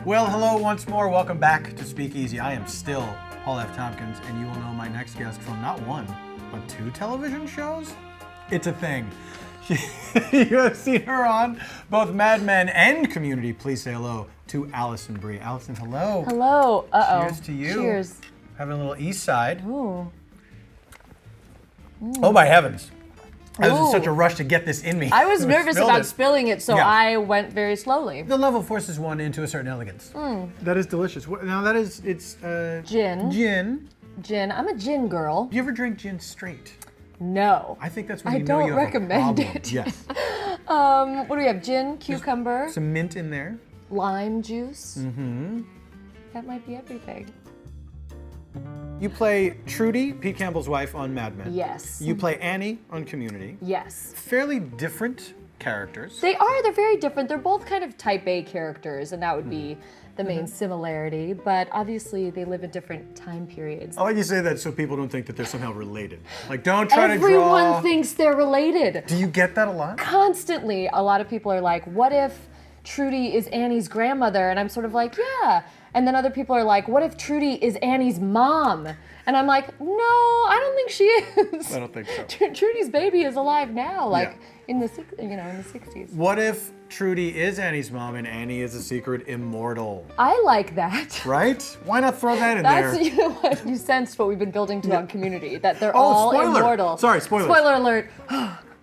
Well, hello once more. Welcome back to Speakeasy. I am still Paul F. Tompkins, and you will know my next guest from not one, but 2 television shows. It's a thing. You have seen her on both Mad Men and Community. Please say hello to Alison Brie. Alison, hello. Hello. Uh-oh. Cheers to you. Cheers. Having a little East Side. Ooh. Oh my heavens. I was in such a rush to get this in me. I was nervous about spilling it, so Yeah. I went very slowly. The level forces one into a certain elegance. That is delicious. Now that is, it's Gin. Gin. I'm a gin girl. Do you ever drink gin straight? No. I think that's when I you know you don't have recommend a problem. it. Yes. What do we have? Gin, cucumber, Some mint in there. lime juice. Mm-hmm. That might be everything. You play Trudy, Pete Campbell's wife on Mad Men. Yes. You play Annie on Community. Yes. Fairly different characters. They're very different. They're both kind of type A characters, and that would be the main similarity, but obviously they live in different time periods. I like you say that so people don't think that they're somehow related. Like, don't try to draw. Everyone thinks they're related. Do you get that a lot? Constantly, a lot of people are like, what if Trudy is Annie's grandmother? And I'm sort of like, yeah. And then other people are like, what if Trudy is Annie's mom? And I'm like, no, I don't think she is. I don't think so. Trudy's baby is alive now, like in the 60s. What if Trudy is Annie's mom and Annie is a secret immortal? I like that. Right? Why not throw that in That's, there? you know what, you sensed what we've been building to on Community, that they're all spoiler. immortal. Sorry, spoilers. Spoiler alert.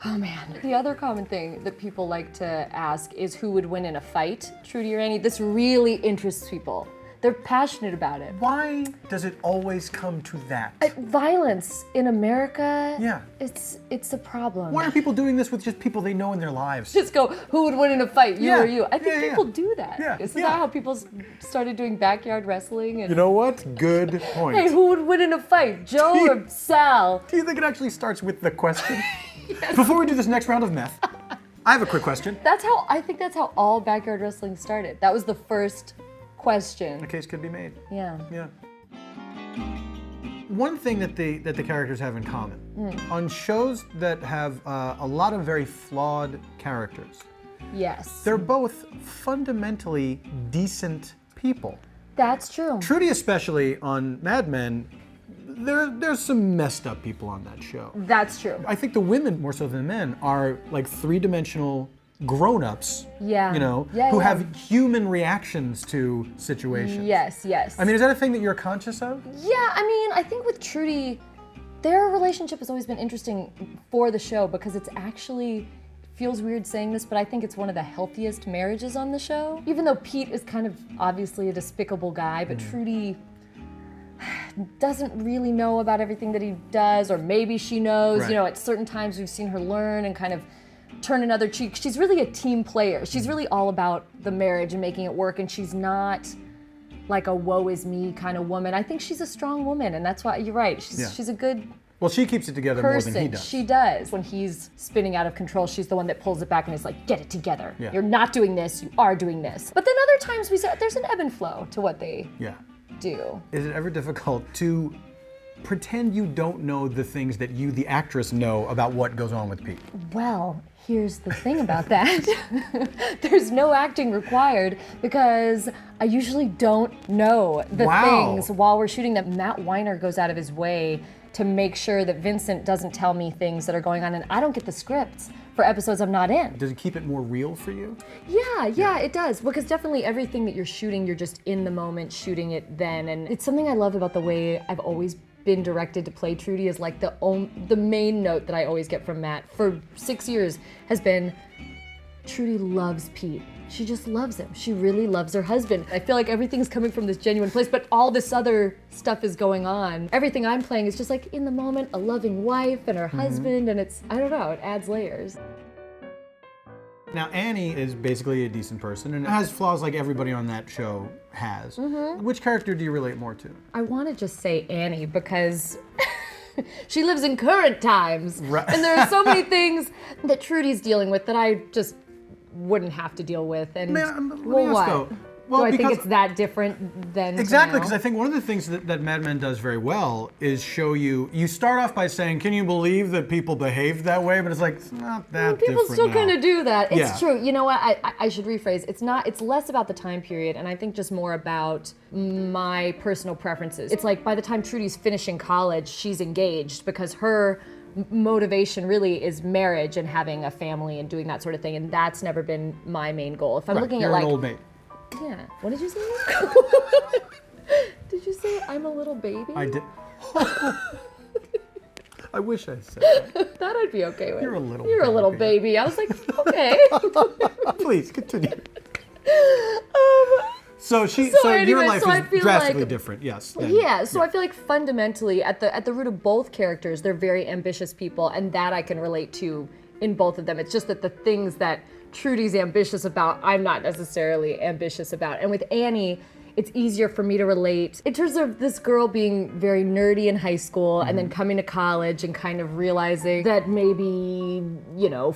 Oh man. The other common thing that people like to ask is who would win in a fight, Trudy or Annie. This really interests people. They're passionate about it. Why does it always come to that? Violence in America, Yeah. it's a problem. Why are people doing this with just people they know in their lives? Just go, who would win in a fight, you Yeah. or you? I think Yeah. people do that. Yeah. Isn't Yeah. that how people started doing backyard wrestling? And, You know what? Good point. hey, who would win in a fight, Joe or Sal? Do you think it actually starts with the question? Yes. Before we do this next round of meth, I have a quick question. I think that's how all backyard wrestling started. That was the first question. A case could be made. Yeah. Yeah. One thing that the characters have in common, on shows that have a lot of very flawed characters, Yes. they're both fundamentally decent people. That's true. Trudy, especially on Mad Men, there's some messed up people on that show. That's true. I think the women, more so than the men, are like 3-dimensional grown-ups, Yeah. you know, Yeah, who yeah. have human reactions to situations. Yes, yes. I mean, is that a thing that you're conscious of? Yeah, I mean, I think with Trudy, their relationship has always been interesting for the show because it's actually, feels weird saying this, but I think it's one of the healthiest marriages on the show. Even though Pete is kind of obviously a despicable guy, but Trudy doesn't really know about everything that he does, or maybe she knows. Right. You know, at certain times we've seen her learn and kind of turn another cheek. She's really a team player. She's really all about the marriage and making it work, and she's not like a woe is me kind of woman. I think she's a strong woman, and that's why you're right. She's a good Well, she keeps it together person. more than he does. She does. When he's spinning out of control, she's the one that pulls it back and is like, get it together. Yeah. You're not doing this, you are doing this. But then other times there's an ebb and flow to what they Yeah. do. Is it ever difficult to pretend you don't know the things that you, the actress, know about what goes on with Pete? Well, here's the thing about that. There's no acting required because I usually don't know the things while we're shooting them. Matt Weiner goes out of his way to make sure that Vincent doesn't tell me things that are going on, and I don't get the scripts for episodes I'm not in. Does it keep it more real for you? Yeah, it does. Because definitely everything that you're shooting, you're just in the moment shooting it then. And it's something I love about the way I've always been directed to play Trudy is like the main note that I always get from Matt for 6 years has been, Trudy loves Pete. She just loves him. She really loves her husband. I feel like everything's coming from this genuine place, but all this other stuff is going on. Everything I'm playing is just like in the moment, a loving wife and her husband, and it's, I don't know, it adds layers. Now, Annie is basically a decent person and has flaws like everybody on that show has. Which character do you relate more to? I want to just say Annie because she lives in current times. Right. And there are so many things that Trudy's dealing with that I just wouldn't have to deal with. And Man, let me ask though, Well, Do I think because- it's that different than Exactly, now? because I think one of the things that Mad Men does very well is show you start off by saying, can you believe that people behaved that way? But it's like, it's not that People different still now. kind of do that. It's Yeah. true. You know what? I should rephrase. It's less about the time period, and I think just more about my personal preferences. It's like by the time Trudy's finishing college, she's engaged because her motivation really is marriage and having a family and doing that sort of thing, and that's never been my main goal. If I'm Right, looking you're at like an old maid. Yeah. What did you say? Did you say I'm a little baby? I did. I wish I said that. That I'd be okay with. You're a little You're a little baby. baby. I was like, okay. Please continue. um, So anyway, your life so I is feel drastically like- different, yes. Yeah, so I feel like fundamentally at the root of both characters, they're very ambitious people, and that I can relate to in both of them. It's just that the things that Trudy's ambitious about, I'm not necessarily ambitious about. And with Annie, it's easier for me to relate in terms of this girl being very nerdy in high school and then coming to college and kind of realizing that maybe,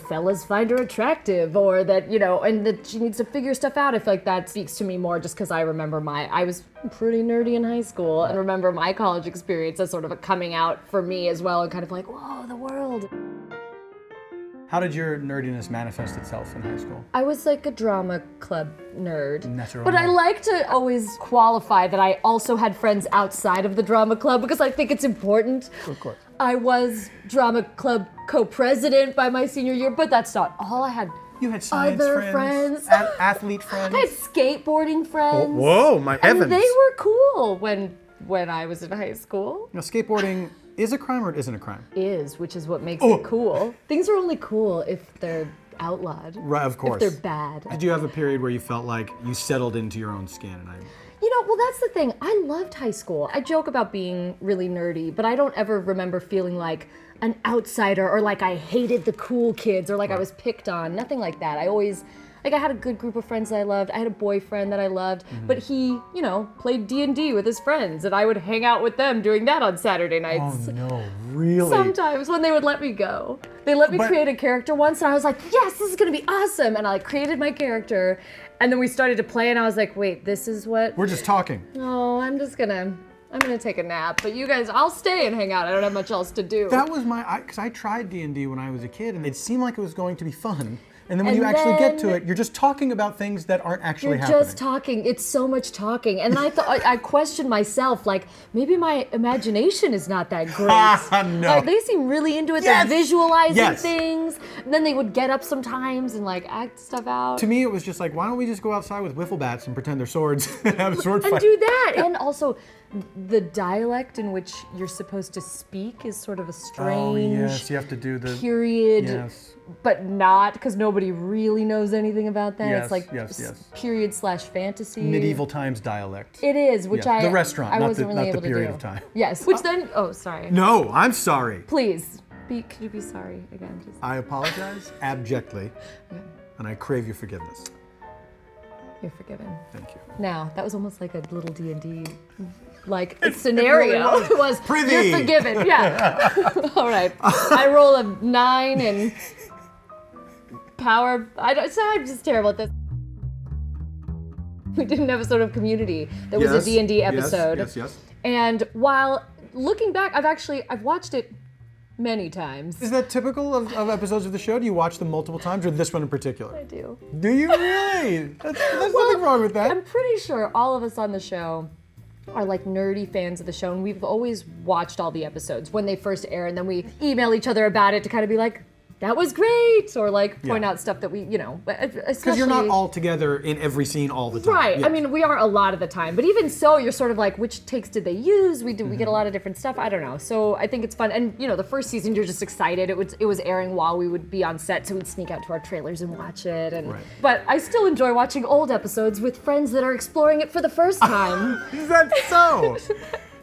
fellas find her attractive or that, and that she needs to figure stuff out. I feel like that speaks to me more just because I remember I was pretty nerdy in high school and remember my college experience as sort of a coming out for me as well and kind of like, whoa, the world. How did your nerdiness manifest itself in high school? I was like a drama club nerd. Natural. But I like to always qualify that I also had friends outside of the drama club because I think it's important. Of course. I was drama club co-president by my senior year, but that's not all. I had You had science other friends, friends. athlete friends. I had skateboarding friends. Whoa, my heavens. And they were cool when I was in high school. Now, skateboarding is a crime or it isn't a crime? Which is what makes it cool. Things are only cool if they're outlawed. Right, of course. If they're bad. Did you have a period where you felt like you settled into your own skin? Well, that's the thing. I loved high school. I joke about being really nerdy, but I don't ever remember feeling like an outsider or like I hated the cool kids or like I was picked on. Nothing like that. I always, I had a good group of friends that I loved. I had a boyfriend that I loved, but he, played D&D with his friends, and I would hang out with them doing that on Saturday nights. Oh no, really? Sometimes when they would let me go. They let me But- create a character once, and I was like, yes, this is gonna be awesome. And I created my character, and then we started to play, and I was like, wait, this is what? We're just talking. Oh, I'm gonna take a nap, but you guys, I'll stay and hang out. I don't have much else to do. That was because I tried D&D when I was a kid, and it seemed like it was going to be fun. And then when And you actually get to then- it, you're just talking about things that aren't actually You're happening. just talking. It's so much talking. And I thought I questioned myself, like, maybe my imagination is not that great. No. Like, they seem really into it. Yes! They're visualizing Yes. things. And then they would get up sometimes and like act stuff out. To me, it was just like, why don't we just go outside with wiffle bats and pretend they're swords and have a sword And fight? do that. And also, the dialect in which you're supposed to speak is sort of a strange Oh yes, you have to do the period, Yes. but not because nobody really knows anything about that. Yes, It's like yes. period/fantasy. medieval times dialect. It is, which Yeah, the restaurant, I not wasn't the- really not the able to period do. of time. Yes, which then, sorry. No, I'm sorry. Please, could you be sorry again? Just. I apologize abjectly, and I crave your forgiveness. You're forgiven. Thank you. Now, that was almost like a little D&D scenario. really It was, Prithee. you're forgiven. Yeah. All right. I roll a 9 and power. I'm just terrible at this. We didn't have a sort of community. There was a D&D episode. Yes. And while looking back, I've watched it many times. Is that typical of episodes of the show? Do you watch them multiple times, or this one in particular? I do. Do you really? There's nothing wrong with that. I'm pretty sure all of us on the show are like nerdy fans of the show, and we've always watched all the episodes when they first air, and then we email each other about it to kind of be like, that was great, or like point Yeah. out stuff that we, Because you're not all together in every scene all the time. Right. Yes. I mean, we are a lot of the time, but even so, you're sort of like, which takes did they use? We get a lot of different stuff. I don't know. So I think it's fun, and the first season you're just excited. It was airing while we would be on set, so we'd sneak out to our trailers and watch it. And Right. but I still enjoy watching old episodes with friends that are exploring it for the first time. Is that so?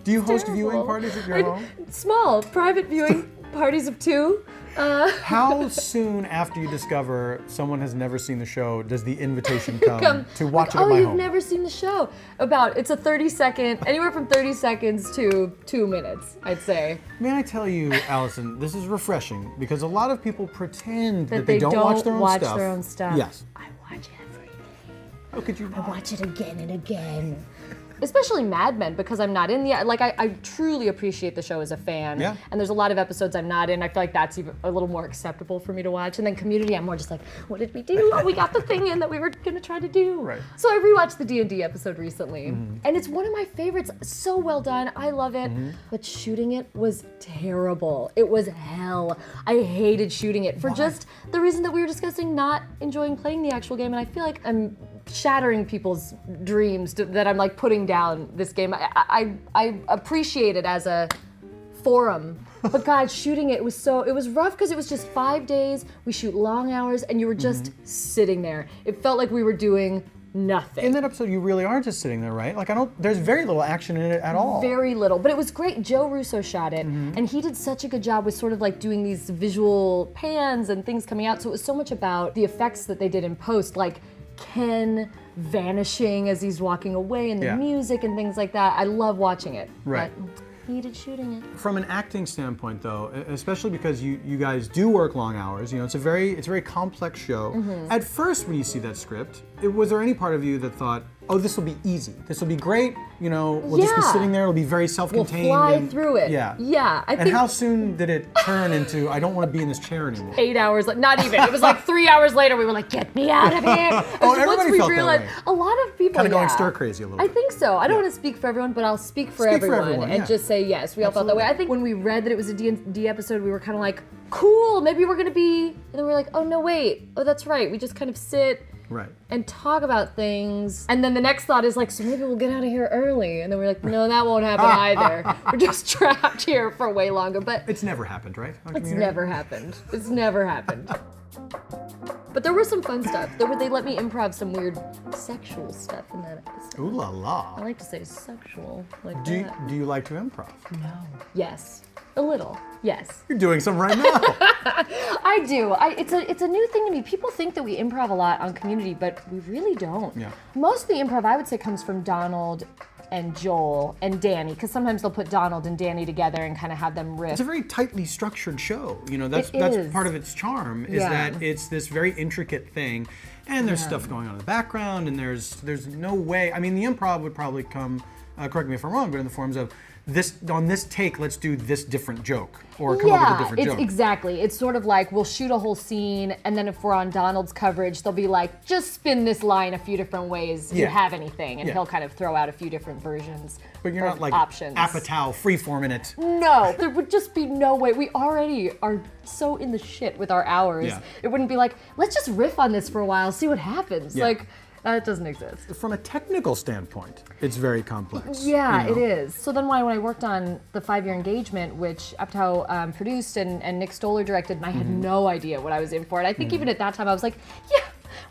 Do you host Terrible. viewing parties at your home? Small private viewing parties of 2. How soon after you discover someone has never seen the show does the invitation come to watch it at oh, my you've home? never seen the show. It's a 30-second, anywhere from 30 seconds to 2 minutes, I'd say. May I tell you, Allison, this is refreshing because a lot of people pretend that they don't watch their own stuff. their own stuff. Yes. I watch everything. How could you not? I watch it again and again. Especially Mad Men, because I'm not in the, like, I truly appreciate the show as a fan. Yeah. And there's a lot of episodes I'm not in. I feel like that's even a little more acceptable for me to watch. And then Community, I'm more just like, what did we do? Oh, we got the thing in that we were gonna try to do. Right. So I rewatched the D&D episode recently. And it's one of my favorites. So well done. I love it. But shooting it was terrible. It was hell. I hated shooting it for just the reason that we were discussing, not enjoying playing the actual game. And I feel like I'm shattering people's dreams that I'm like putting down this game. I appreciate it as a forum, but God, shooting it was rough because it was just 5 days. We shoot long hours and you were just sitting there. It felt like we were doing nothing. In that episode, you really are just sitting there, right? Like, there's very little action in it at all. Very little, but it was great. Joe Russo shot it, and he did such a good job with sort of like doing these visual pans and things coming out. So it was so much about the effects that they did in post, like Ken vanishing as he's walking away and the music and things like that. I love watching it. Right. But hated shooting it. From an acting standpoint, though, especially because you guys do work long hours, it's a very complex show. At first, when you see that script, was there any part of you that thought, oh, this will be easy, this will be great, we'll just be sitting there, it'll be very self-contained. We'll fly through it. Yeah. Yeah. And how soon did it turn into, I don't want to be in this chair anymore? 8 hours, not even. It was like 3 hours later, we were like, get me out of here. Oh, everybody felt that way. A lot of people, Kind of going stir crazy a little bit. I think so. I don't want to speak for everyone, but I'll speak for everyone and just say yes. We all felt that way. I think when we read that it was a D&D episode, we were kind of like, cool, maybe we're going to be, and then we're like, oh no, wait. Oh, that's right. We just kind of sit and talk about things. And then the next thought is like, so maybe we'll get out of here early. And then we're like, no, that won't happen either. We're just trapped here for way longer. But it's never happened, right? It's never happened. It's never happened. But there was some fun stuff. They let me improv some weird sexual stuff in that episode. Ooh la la. I like to say sexual like do that. Do you like to improv? No. Yes. A little. Yes. You're doing some right now. I do. It's a new thing to me. People think that we improv a lot on Community, but we really don't. Yeah. Most of the improv, I would say, comes from Donald and Joel and Danny, because sometimes they'll put Donald and Danny together and kind of have them riff. It's a very tightly structured show. That's part of its charm, is that it's this very intricate thing, and there's stuff going on in the background, and there's no way. I mean, the improv would probably come, correct me if I'm wrong, but in the forms of, on this take, let's do this different joke, or come up with a different joke. Exactly. It's sort of like we'll shoot a whole scene, and then if we're on Donald's coverage, they'll be like, just spin this line a few different ways. Do you have anything? And he'll kind of throw out a few different versions. But you're not like options. Apatow freeform in it. No, there would just be no way. We already are so in the shit with our hours. Yeah. It wouldn't be like, let's just riff on this for a while, see what happens. Yeah. Like, that doesn't exist. From a technical standpoint, it's very complex. Yeah, it is. So then when I worked on the 5-year engagement, which Apatow produced and Nick Stoller directed, and I had no idea what I was in for. And I think even at that time I was like, yeah,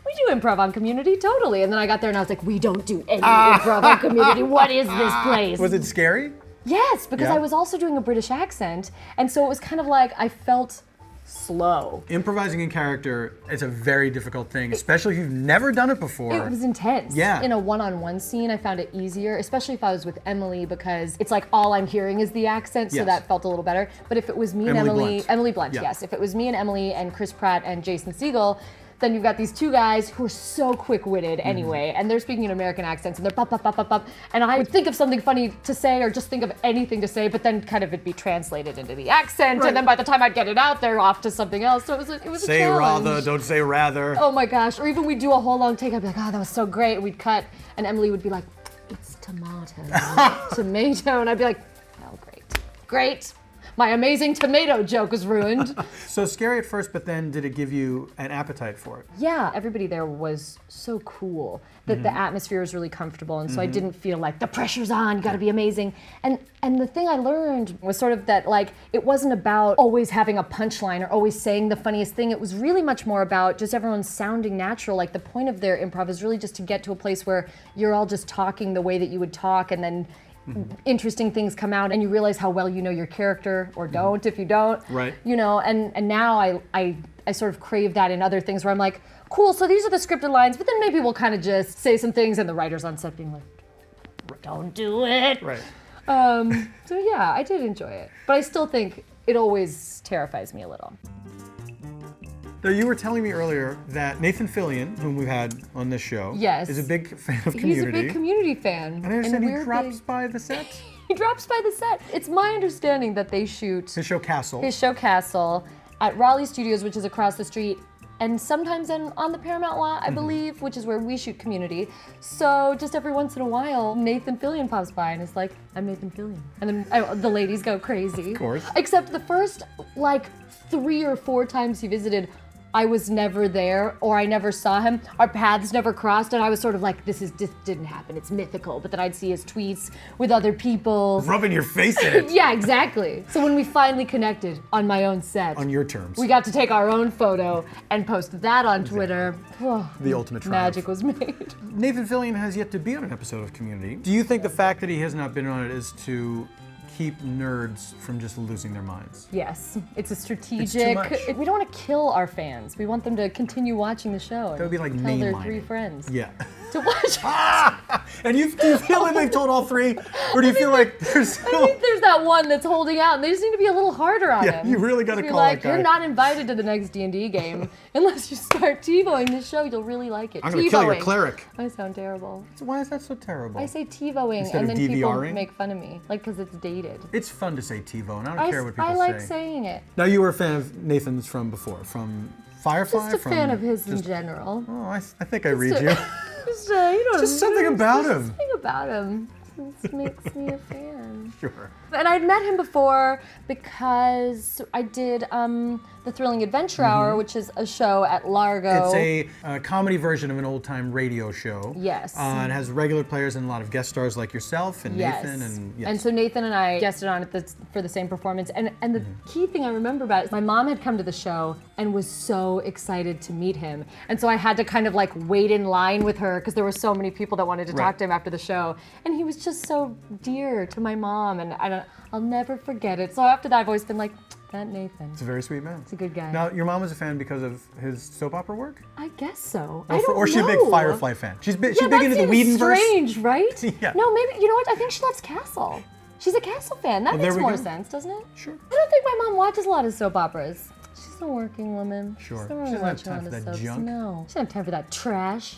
we do improv on Community, totally. And then I got there and I was like, we don't do any improv on Community. What is this place? Was it scary? Yes, because I was also doing a British accent. And so it was kind of like I felt slow. Improvising in character is a very difficult thing, especially if you've never done it before. It was intense. Yeah. In a one-on-one scene, I found it easier, especially if I was with Emily, because it's like all I'm hearing is the accent, so that felt a little better. But if it was me and Emily Blunt, yes. If it was me and Emily and Chris Pratt and Jason Segel, then you've got these two guys who are so quick-witted anyway, and they're speaking in American accents, and they're pop, pop, pop, pop, pop, and I would think of something funny to say, or just think of anything to say, but then kind of it'd be translated into the accent, and then by the time I'd get it out, they're off to something else, so it was a challenge. Say rather, don't say rather. Oh my gosh, or even we'd do a whole long take, I'd be like, oh, that was so great, and we'd cut, and Emily would be like, it's tomato, tomato, and I'd be like, oh, great. My amazing tomato joke was ruined. So scary at first, but then did it give you an appetite for it? Yeah, everybody there was so cool that the atmosphere was really comfortable, and so I didn't feel like the pressure's on, you gotta be amazing. And the thing I learned was sort of that, like, it wasn't about always having a punchline or always saying the funniest thing. It was really much more about just everyone sounding natural. Like, the point of their improv is really just to get to a place where you're all just talking the way that you would talk, and then interesting things come out and you realize how well you know your character, or don't if you don't. Right. And now I sort of crave that in other things where I'm like, cool, so these are the scripted lines, but then maybe we'll kind of just say some things and the writer's on set being like, don't do it. Right. So yeah, I did enjoy it. But I still think it always terrifies me a little. Now, you were telling me earlier that Nathan Fillion, whom we've had on this show, Yes. is a big fan of Community. He's a big Community fan. And I understand he we're drops by the set. He drops by the set. It's my understanding that they shoot His show Castle. at Raleigh Studios, which is across the street, and sometimes on the Paramount lot, I believe, which is where we shoot Community. So just every once in a while, Nathan Fillion pops by and is like, I'm Nathan Fillion. And then the ladies go crazy. Of course. Except the first, 3 or 4 times he visited, I was never there, or I never saw him. Our paths never crossed, and I was sort of like, this didn't happen, it's mythical. But then I'd see his tweets with other people. Rubbing your face in it. Yeah, exactly. So when we finally connected on my own set. On your terms. We got to take our own photo and post that on Twitter. Oh, the ultimate triumph. Magic was made. Nathan Fillion has yet to be on an episode of Community. Do you think the fact that he has not been on it is to keep nerds from just losing their minds? Yes, it's a strategic. It's too much. We don't want to kill our fans. We want them to continue watching the show. That would be like tell their mainlining. 3 friends. Yeah. To watch. And do you feel like they've told all 3? Or do you feel like there's still... I think there's that one that's holding out, and they just need to be a little harder on him. You really got to call like, that guy. You're not invited to the next D&D game unless you start TiVoing this show. You'll really like it. I'm going to kill your cleric. I sound terrible. Why is that so terrible? I say TiVoing, Instead and of then people DVRing? make fun of me, because it's dated. It's fun to say TiVo, and I don't care what people say. I like saying it. Now, you were a fan of Nathan's from before, from Firefly? Just a fan of his in general. Oh, I think I read you. Just something about him. Something about him just makes me a fan. Sure. And I'd met him before because I did The Thrilling Adventure Hour, which is a show at Largo. It's a comedy version of an old-time radio show. Yes. It has regular players and a lot of guest stars like yourself and Nathan. And yes. And so Nathan and I guested on it for the same performance. And the key thing I remember about it is my mom had come to the show and was so excited to meet him. And so I had to kind of wait in line with her because there were so many people that wanted to talk to him after the show. And he was just so dear to my mom, and I'll never forget it. So after that, I've always been like, that Nathan. It's a very sweet man. He's a good guy. Now, your mom was a fan because of his soap opera work? I guess so. Or she's a big Firefly fan. She's big into the Whedonverse. Strange, right? Yeah. No, maybe, you know what? I think she loves Castle. She's a Castle fan. That makes more sense, doesn't it? Sure. I don't think my mom watches a lot of soap operas. She's a working woman. Sure. She doesn't have time for that soaps. junk. No. She doesn't have time for that trash.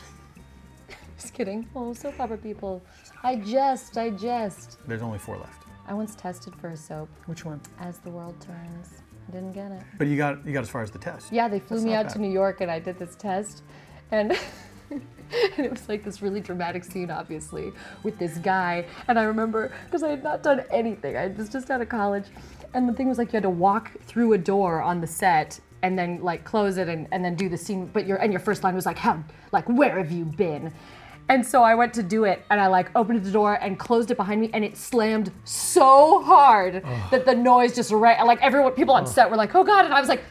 Just kidding. Oh, soap opera people. I jest. There's only 4 left. I once tested for a soap. Which one? As the World Turns. I didn't get it. But you got as far as the test. Yeah, they flew me out to New York and I did this test. And and it was like this really dramatic scene, obviously, with this guy. And I remember, because I had not done anything, I was just out of college. And the thing was you had to walk through a door on the set and then close it and then do the scene. But your first line was where have you been? And so I went to do it, and I opened the door and closed it behind me, and it slammed so hard that the noise just people on set were like, oh God, and I was like,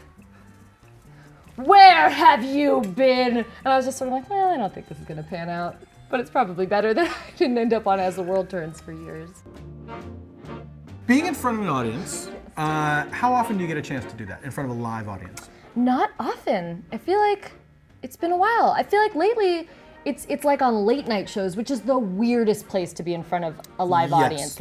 where have you been? And I was just sort of well, I don't think this is gonna pan out, but it's probably better that I didn't end up on As the World Turns for years. Being in front of an audience, how often do you get a chance to do that, in front of a live audience? Not often. I feel like it's been a while. I feel like lately, it's like on late night shows, which is the weirdest place to be in front of a live audience.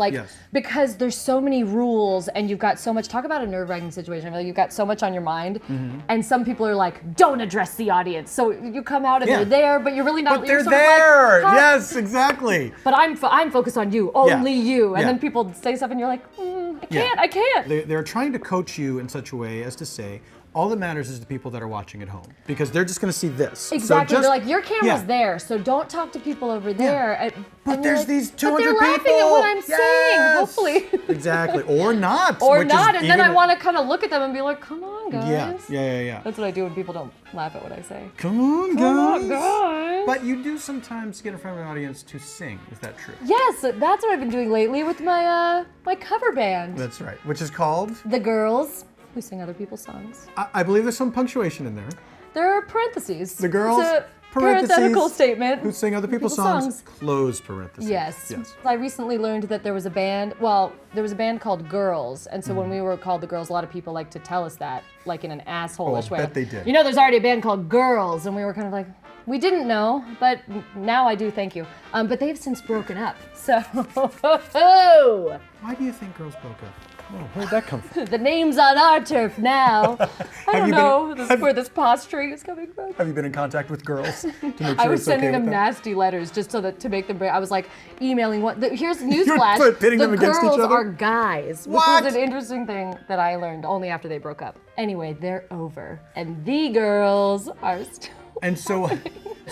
Because there's so many rules and you've got so much, talk about a nerve-wracking situation. You've got so much on your mind, and some people are like, don't address the audience. So you come out and they're there, but you're really not. But they're there! Yes, exactly. But I'm focused on you, only you. And Yeah. then people say stuff and you're like, I can't. They're trying to coach you in such a way as to say, all that matters is the people that are watching at home, because they're just going to see this. Exactly. So they're like, your camera's there, so don't talk to people over there. But there's these 200 people. But they're laughing at what I'm saying, hopefully. Exactly. Or not. Or not, and then I want to kind of look at them and be like, come on, guys. Yeah. That's what I do when people don't laugh at what I say. Come on, guys. But you do sometimes get in front of an audience to sing. Is that true? Yes, that's what I've been doing lately with my my cover band. That's right. Which is called? The Girls, who sing other people's songs. I believe there's some punctuation in there. There are parentheses. The Girls, it's a parentheses, parenthetical statement. who sing other people's songs, close parentheses. Yes. I recently learned that there was a band, called Girls, and so when we were called the Girls, a lot of people like to tell us that, in an asshole-ish way. I bet they did. There's already a band called Girls, and we were kind of like, we didn't know, but now I do, thank you. But they've since broken up, so. Why do you think Girls broke up? Oh, where'd that come from? The name's on our turf now. I don't know where this posturing is coming from. Have you been in contact with girls to make sure I was it's okay sending with them them? nasty letters just so that to make them break. I was like emailing here's the newsflash. You were pitting them against each girls other? are guys. What? Which was an interesting thing that I learned only after they broke up. Anyway, they're over. And the girls are still. And so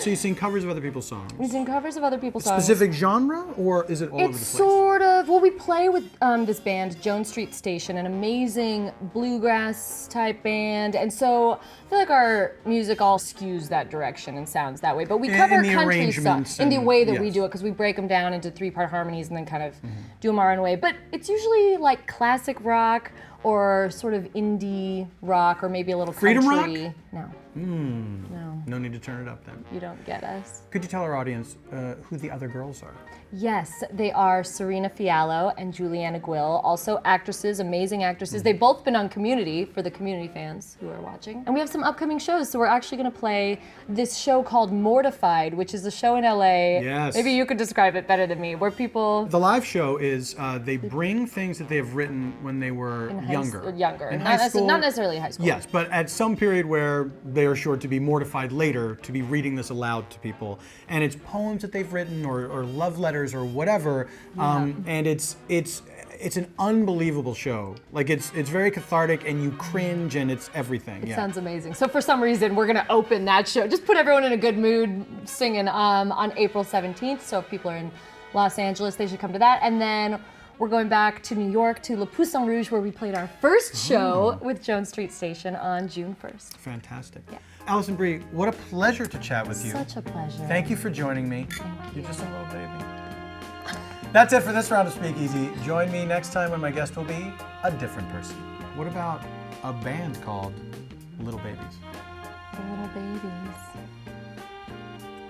you sing covers of other people's songs. We sing covers of other people's songs. Specific genre, or is it all over the It's place? sort of, well, we play with this band, Jones Street Station, an amazing bluegrass type band. And so I feel like our music all skews that direction and sounds that way. But we cover in the country arrangements songs in the and- way that we yes. do it, because we break them down into 3-part harmonies and then kind of do them our own way. But it's usually like classic rock or sort of indie rock or maybe a little Freedom country. rock? No. No, No need to turn it up then. you don't get us. Could you tell our audience who the other girls are? Yes, they are Serena Fiallo and Juliana Guil, also actresses, amazing actresses. They've both been on Community for the Community fans who are watching. And we have some upcoming shows, so we're actually going to play this show called Mortified, which is a show in LA. Yes. Maybe you could describe it better than me, where people... The live show is they bring things that they have written when they were younger. Younger. In high school, Not necessarily high school. Yes, but at some period where they are sure to be mortified later to be reading this aloud to people. And it's poems that they've written or love letters or whatever. And it's an unbelievable show. Like it's very cathartic and you cringe and it's everything. It sounds amazing. So for some reason, we're gonna open that show. Just put everyone in a good mood singing on April 17th. So if people are in Los Angeles, they should come to that. And then we're going back to New York to Le Poussin Rouge, where we played our first show with Jones Street Station on June 1st. Fantastic. Yeah. Alison Brie, what a pleasure to chat with you. Such a pleasure. Thank you for joining me. Thank you. You're just a little baby. That's it for this round of Speakeasy. Join me next time when my guest will be a different person. What about a band called Little Babies? The Little Babies.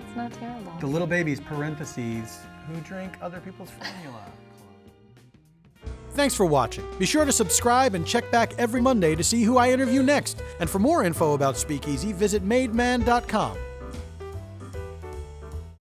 It's not terrible. The Little Babies, parentheses, who drink other people's formula. Thanks for watching. Be sure to subscribe and check back every Monday to see who I interview next. And for more info about Speakeasy, visit mademan.com.